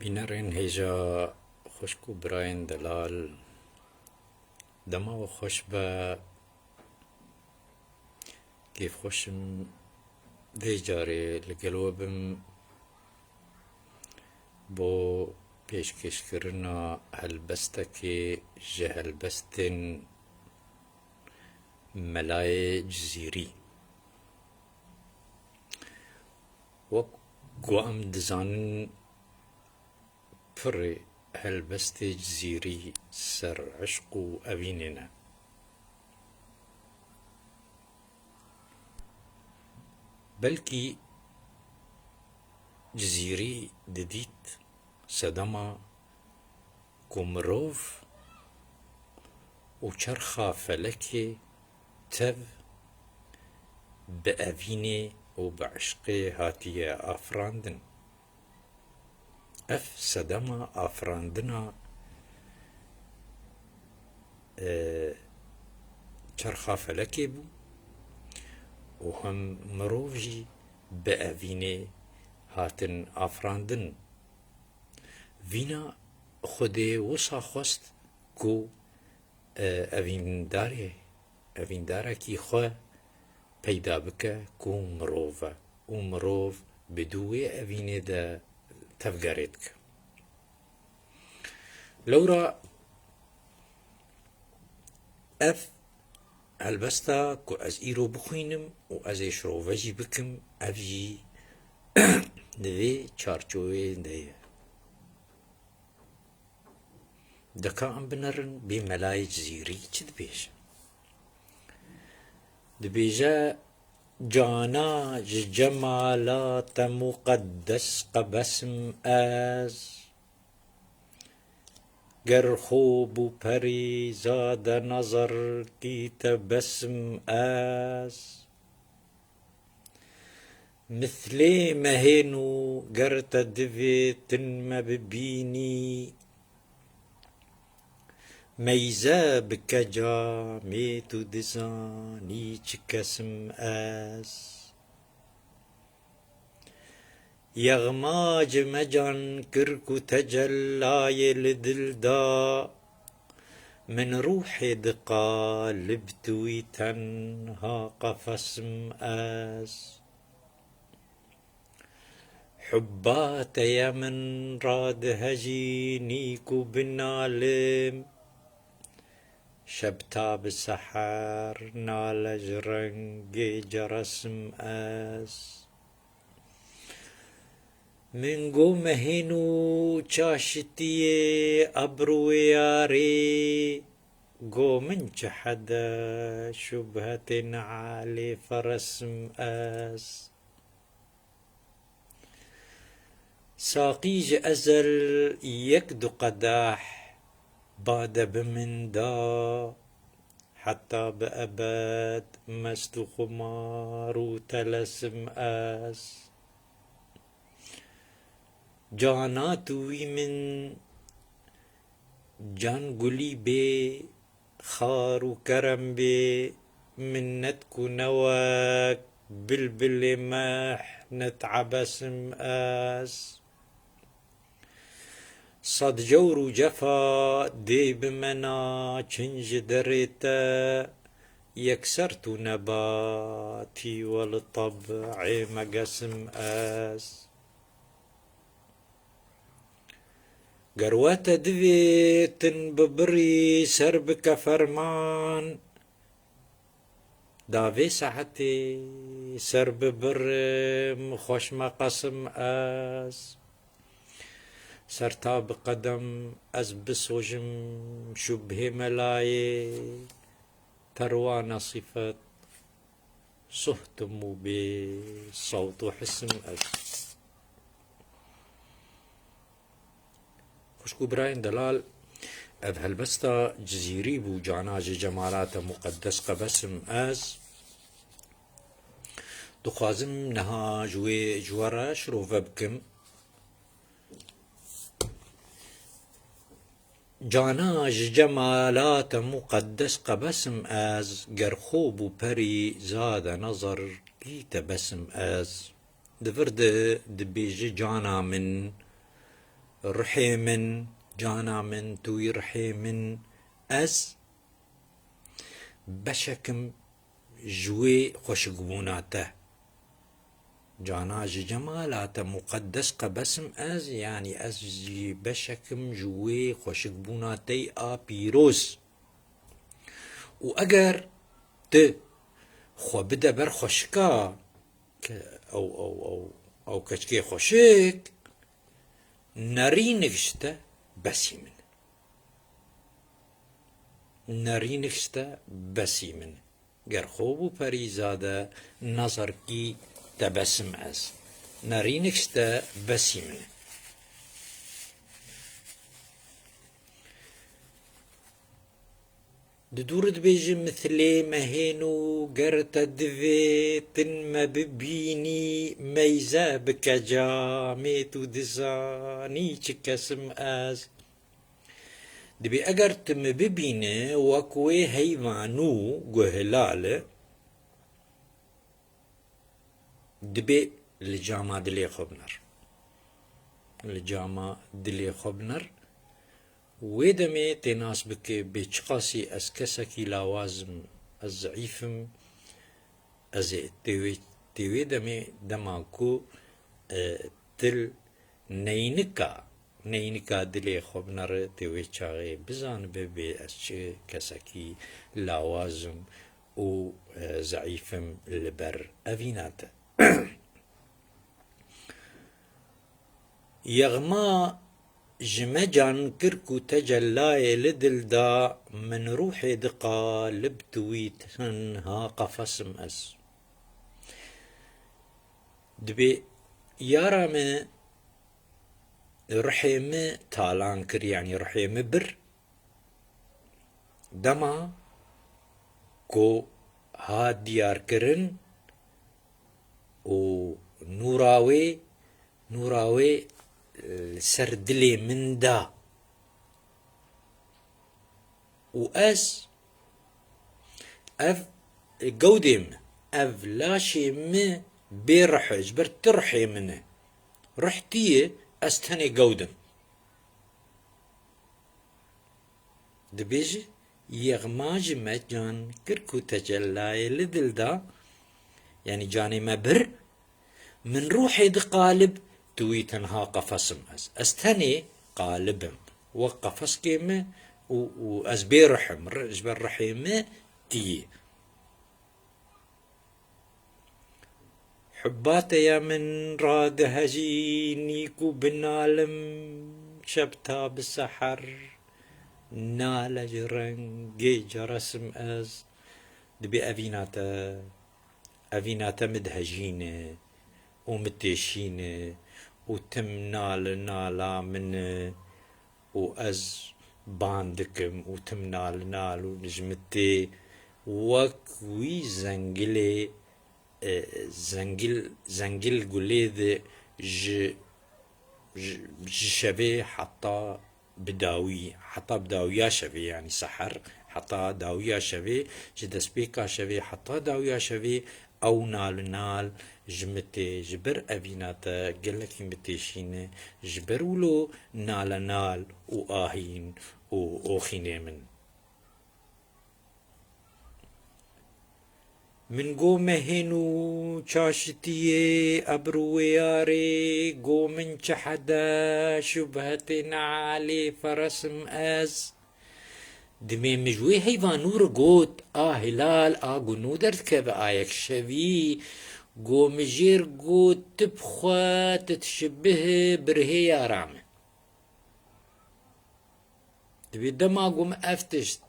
بینرین هیجا خوشکو براین دلال دما و خوش به کیف خوشم دی جاره لگلو بم بو پیشکش کرنا هلبستکی جه هلبستن ملای جزیری وکو ام دزانن پر هلبست جزیری سر عشق و اویننا بلکی جزیری ددیت سدما كومروف وچرخا فلكي تف بأفيني وبعشقي هاتية آفراندن اف سدما آفراندنا چرخا فلكي بو وهم مروفجي بأفيني هاتن آفراندن وینا خودی وسا خواست کو اوینداره کی خو پیدا بکه کو مروفه و مروف بدوی اوینه ده تفگرید که لورا اف البستا کو از ایرو بخوینم و از ایش رو وجی بکم افجی دوی چارچوی ده دكا ام بنرن بملاي جزيري چد بيجا دبيجا جانا جمالات مقدس قبسم از گر خوب و پری زاد نظر کی تبسم از مثل مهنو گر تدويتن ما ببيني ميزة بكجا ميتو دزاني چكسم از يغماج مجان كركو تجلاي لدلدا من روحي دقا لبتوي تنها قفسم از حبات يمن راد هجينيكو بنالم شبتا بسحر نالج رنگی جرسم از من گو مهنو چاشتی ابرو یاری گو من چحدا شبهت عالی فرسم از ساقيج أزل يكدو قداح بعد بمن دا حتى بأبد مست خمار وتلسم أس جاناتوي من جان قولي بي خار وكرم بي منتك نواك بلبل مح نتعبسم أس صد جور وجفا دي بمنا چنج دريتا يكسرت نباتي والطبع مقسم أس قروات دويتن ببري سربك فرمان دافي ساعتي سرب برم خوش ما قسم أس سرتاب قدم از بسوجم شبه ملاي تروان صفت صهتم بصوت حسم از خوشكو براين دلال اذ هلبستا جزيري بو جاناج جمالات مقدس قبسم از دخوازم نها جوي جوارا شروفا بكم جاناج جمالات مقدس قبسم از گر خوب و پری زاد نظر کی تبسم از دفرد دبيجي جانا من رحي من جانا من توي رحي من از بشكم جوي خوشقبوناته جانا جمالاته مقدس قبسم از يعني از بشكم جوي خوشقبوناتي بيروز و اگر ت خو بده بر خوشكا او كشكي خوشك نرينكشتا بسي من نرينكشتا بسي من گر خوبو پریزاده نظر کی تبسم از نرينكشتا بسي من دورت بيجي مثلي مهينو قرت دفي تنما ببيني ميزا بكجا ميتو دزاني چكسم از دبي اگر تم ببيني وكوي هيوانو قهلال دبي لجاما دلي خبنر لجاما دلي خبنر ويدمي تناسبك بچقاسي اسكسكي لوازم الزعيفم ازي تيوي دمي دماكو تل نينكا دلي خبنر تيوي چاغي بزان ببي اسچه كسكي لوازم و زعيفم لبر افينات يغما جمجان كركو تجلاي لدل دا من روحي دقا لبتويت ها قفصم أس دبي يارا من رحيم تالانكر يعني رحيم بر دما كو ها ديار كرن و نوراوي سردلي من دا وأس أف قودم أف لاشي من بيرح جبر ترحي منه رحتي أستني قودم دبيجي يغماج مجان كركو تجلاي لدل دا يعني جاني ما بر من روحي دقالب توي تنها قفصم استني قالبم وقفص كيمه وازبي رحم جبر رحيمه تي حباته يا من راد هجينيكو بنالم شبتا بالسحر نال جرنجي جرسم از دبي افيناتا مدهجينه ومتشينه وتم نالا من وأز باندكم وتم نال ونجمتي وكوي زنجل قليد شبي حتى بداوية شبي يعني سحر حتى داوية شبي جدسبيكا شبي حتى داوية شبي او نال جمتي جبر ابيناتا قلك متيشينه جبر ولو نال واهين واخينه من قو مهنو چاشتيه ابروياري قو من چحدا شبهة علي فرسم از دمي مجوي هيفا نور قوت هلال قنو درتكب آيك شوي قو مجير قوت تبخوا تتشبه برهي يا رامي دبي دما قوم افتشت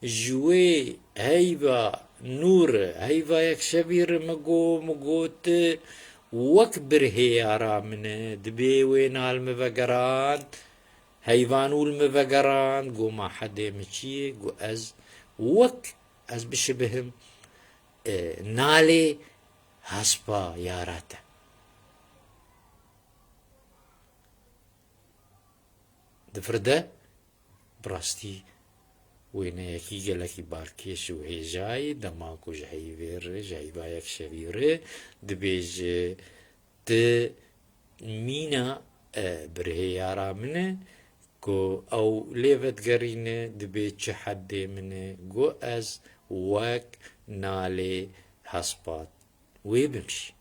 جوي هيفا نور هيفا يك شبير مقوت وك برهي يا رامي دبي وين المفقران هيفانو المفقران قو ما حدا مشي قو از بشبهم نالي هسبا ياراتا دفرده براستي وين يكي قلكي باركيش وهيجاي دماكو جهيفير جايبايك شبيره دبيج ت مينا برهيارا منه كو او ليفت قرينه دبي چه حد منه جو از وك نالي هسبات ويبمشي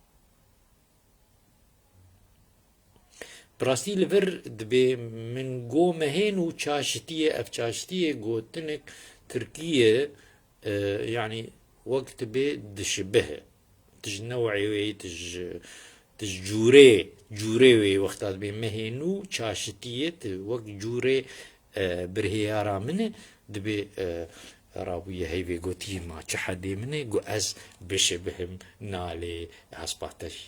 براستي لفر دبي من جو مهين وشاشتية اف شاشتية جو تنك تركيا يعني وقت بي دشبه تج نوعي وي تج جوري وي وقتات بي مهينو شاشتية وقت جوري برهيارا منه دبي راوية هيفي قوتي ما چحدي منه قو از بشبهم نالي هسباتش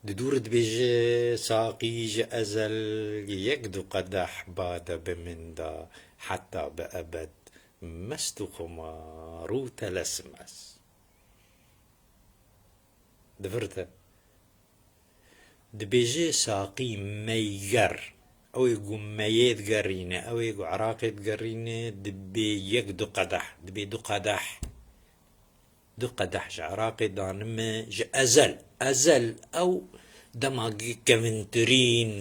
دور دبيجي ساقيج أزل يقدو قدح باد بمندا حتى بأبد مستو خمارو تلسمس دفرت دبيجي ساقي ميجر أو يقول ميت قرينة أو يقول عراقة قرينة دبي يقدو قدح دبي دو قدح دو قدح عراقي دانما أزل أو دما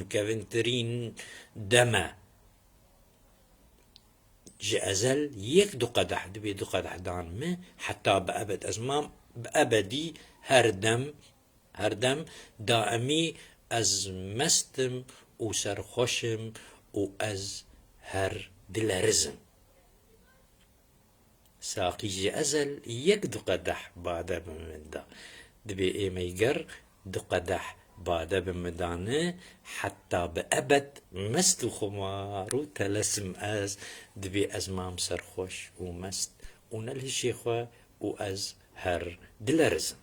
كفنترين دما أزل يك دو قدح دبي دو قدح دانما حتى بأبد أزمام بأبدي هردم دائمي أز مستم و سرخوشم و أز هر دلرزم ساقي أزل يك دو قدح بعد بمدا دبي إيميجر دو قدح بعد بمدانه حتى بأبد مست خمارو تلسم أز دبي أزمام سرخوش ومست ونله شيخوة وأز هر دلرزم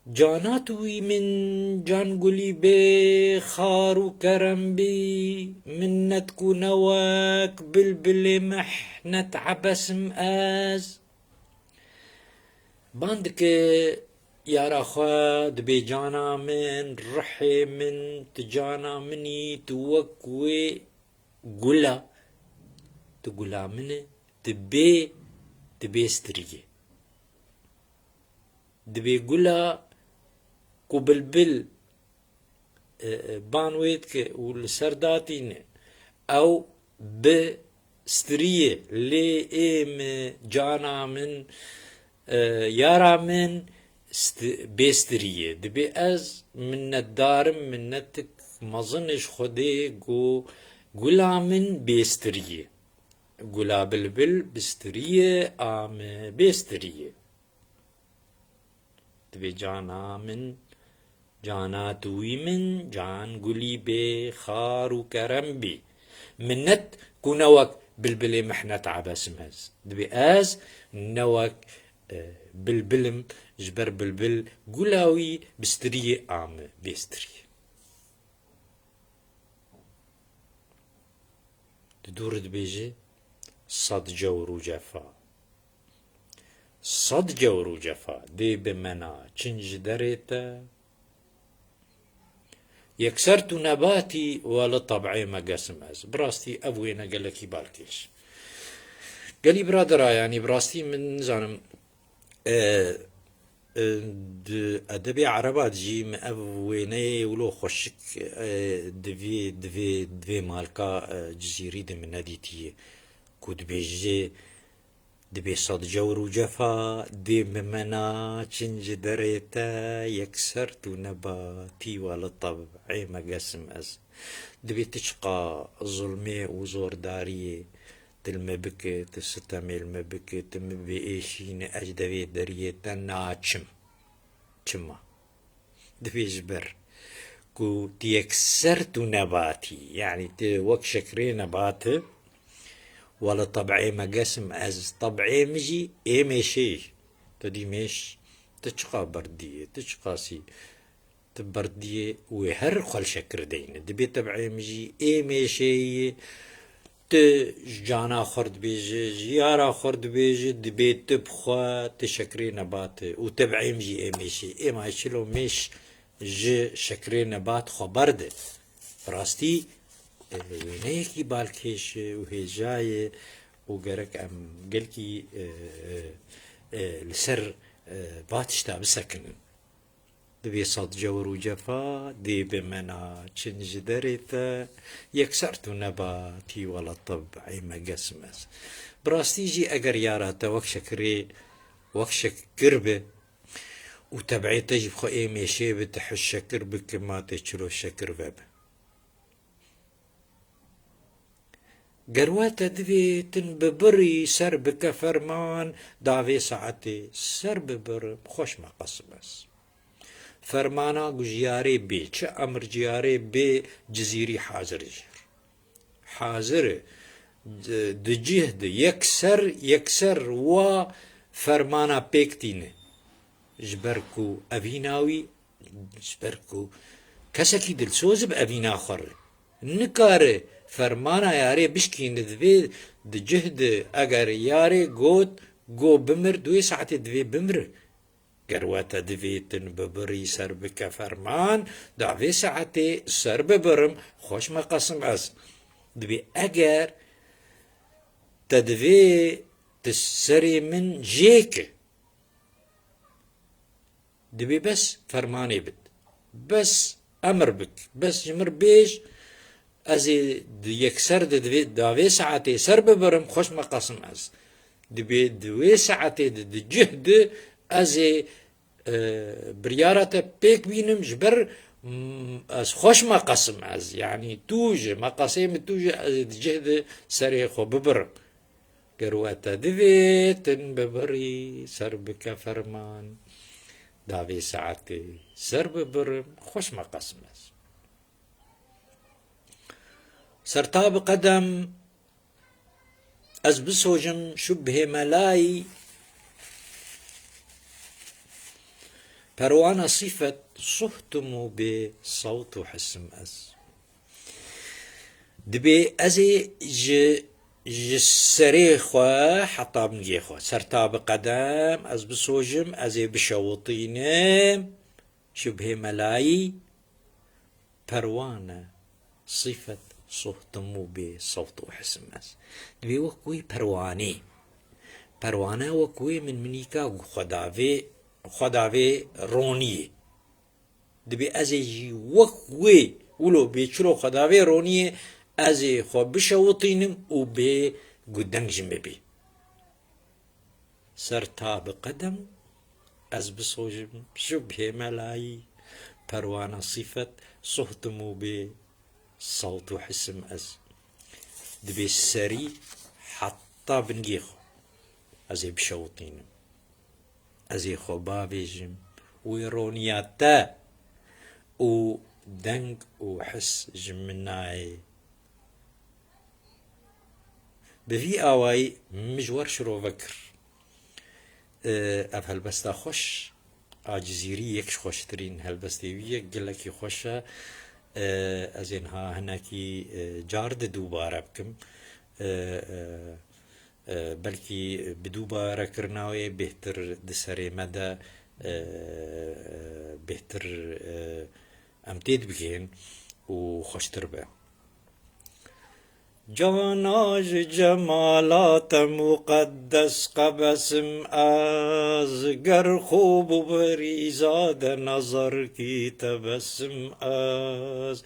جاناتوي من جان قولي بي خارو كرم بي منتكو نواك بلبل محنة عبسم آز باندك يا راخوا دبي جانا من رحي من تجانا مني توكوي قولا تقولا مني تبي استريه دبي قولا كو بلبل بانويتك والسرداتين او بستريه لي ام جانا من يارا من بيستريه دبي از من الدارم من نتك مظنش خدي قولا من بيستريه قولا بلبل بستريه ام بيستريه دبي جانا من جاناتوي من جان قولي بي خار وكرم بي منت كونوك بلبلي محنة عباس مهز دبي از نوك بلبلم جبر بلبل قولاوي بستري عام بيستري تدور دبيجي صد جور جفا صد جور جفا دي بمنا چنج دريتا يكسرت نباتي ولا طبعي ما قسم از براستي ابوينا قال لك بالكيش قال لي برادرا يعني براستي من زانم ادبي عربات جي ما ابويني ولو خشك دفي مالكا جزيري دي من ناديتي كود بيجي دبي صد جور وجفا دي ممنا چنج دريتا يكسرت نباتي ولا طبعي ما قسم از دبي تشقى ظلمي وزور داري تلمبكي تستمي المبكي تمبي ايشين اجدبي دريتا ناچم چما دبي جبر كو تيكسرت نباتي يعني وك شكري نباتي ولا طبعي ما قسم از طبعي مجي اي ميشي تدي ميش تشقى بردية تشقاسي تبردية وهر خل شكر دين دبي طبعي مجي اي ميشي تجانا خرد بيجي جيارا خرد بيجي دبي تبخوا تشكري نبات وتبعي مجي اي ميشي اي ما يشلو ميش جي شكري نبات خبرده براستي وينيكي بالكيش وهي جاية وقرك أم قلكي لسر باتشتا بسكن دبي صد جور وجفا دي بمنا تشنج دريتا يكسرت نباتي ولا طبعي ما قسمس براستيجي اگر ياراتا وكشك قربه وتبعي تجيب خو ايمي شي بتحش شكر بكما تشلو الشكر بابه قروات دفيتن ببري سر بك فرمان دافي ساعتي سر ببر خوش ما قسمس فرمانا جياري بي چه امر جياري بي جزيري حاضر جير حاضر دجهد يكسر و فرمانا بيكتينه جبركو أبيناوي جبركو كسكي دل سوزب أبينا خر نكاره فرمانا ياري بشكي ندفي دجهد اگر ياري قوت قو بمر دوي ساعتي دفي بمر قرواتا دفيتن ببري سر بك فرمان دعوي ساعتي سر ببرم خوش ما قسم از دفي اگر تدفي تسري من جيك دبي بس فرماني بد بس امر بك بس جمر بيش ازي يكسر داوي ساعتي سر ببرم خوش ما قسم از دبي دوي ساعتي جهد ازي بريارة بيك بينم جبر از خوش ما قسم از يعني توج ما قسم توج جهد سري خو ببرم قرواتا دفيتن ببري سر بك فرمان داوي ساعتي سر ببرم خوش ما قسم از سرتاب قدم از بسوجم شبه ملاي بروانا صفة صهتم بصوت حسم از دبي ازي جسري خوا حطاب نجي خوا سرتاب قدم از بسوجم ازي بشوطينم شبه ملاي بروانا صفة صهتمو بصوت وحسم از دبي وكوي پروانه وكوي من منيكا خداوي رونيه دبي ازي وكوي ولو بيچلو خداوي رونيه ازي خو بشوطينم و بي قدنجم بي سرتاب قدم از بصوجم شبه ملاي پروانه صفة صهتمو بي صوت وحسم از دبي السري حتى بنجيخو ازي بشوطين ازي خو بابيجم ويرونياتا و دنق وحس جمناي بفي اواي مجور شرو بكر اف هالبستا خوش اجزيري يكش خوشترين هالبستيوية قلكي خوشة ازينها هناكي جارد دوباره بكم بلكي بدوباره كرناوي بهتر دسري مدى بهتر امتيد بكين وخشتر به جاناج جمالات مقدس قبسم از گر خوب و بریزاد نظر کی تبسم از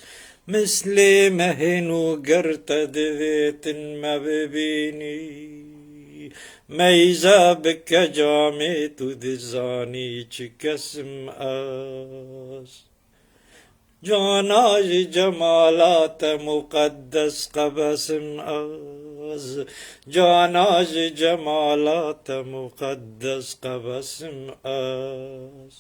مثل مهنو گر تدویتن ما ببینی میزه بک جامع تو دزانی چه کسم از جاناج جمالات مقدس قبسم از جاناج جمالات مقدس قبسم از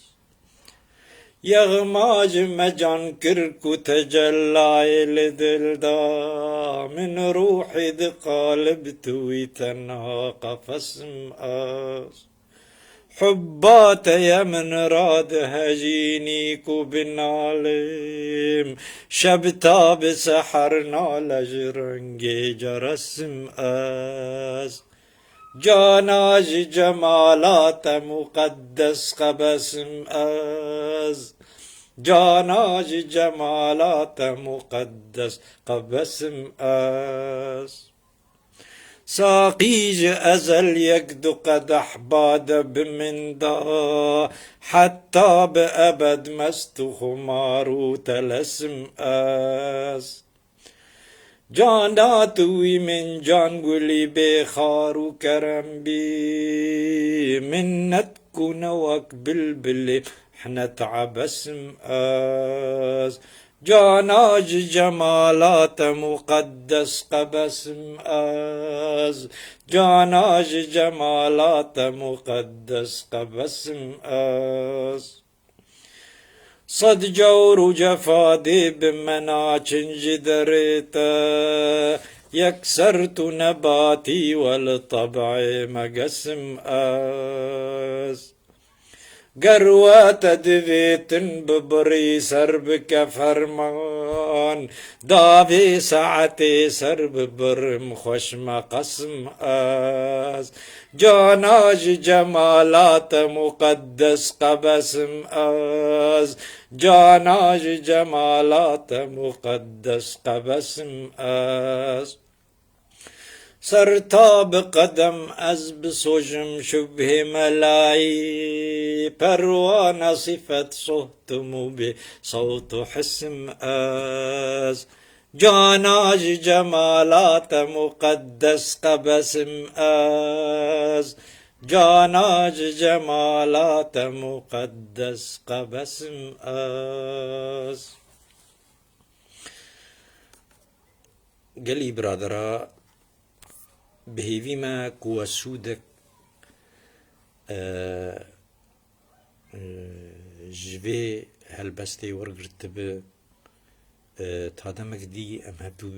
يغماج مجان كركو تجلى لدل دا من روحي دي قالب توي تنها قفسم آس حبات يا من راد هجينيكو بالنالم شبتا بسحرنا لجرنجي جرسم آس جاناج جمالات مقدس قبسم از جاناج جمالات مقدس قبسم از ساقيج أزل يقد قدح باد بمندا حتى بأبد مست خمار تلسم آس جانا توي من جان قولي بخارو كرم بي منت كنوك بلبلي حنا عبسم آس جاناج جمالات مقدس قبسم آز جاناج جمالات مقدس قبسم آز صد جور جفادي بمناچ جدريتا يكسرت نباتي والطبع مقسم آز قروات دفيت ببري سربك فرمان دافي ساعتي سرب برم خشم قسم آس جاناج جمالات مقدس قبسم آس جاناج جمالات مقدس قبسم آس سرتاب قدم از بسوجم شبه ملاي پروانه صفت صوتم بصوت حسم آز جاناج جمالات مقدس قبسم آز جاناج جمالات مقدس قبسم آز. قالي برادرا بهيفي ما كوا سودك جبي هالبستي ورقرت ب تادمك دي ام هبو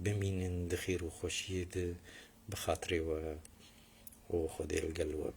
بمين دخير وخوشيد بخاطري و خدي القلوب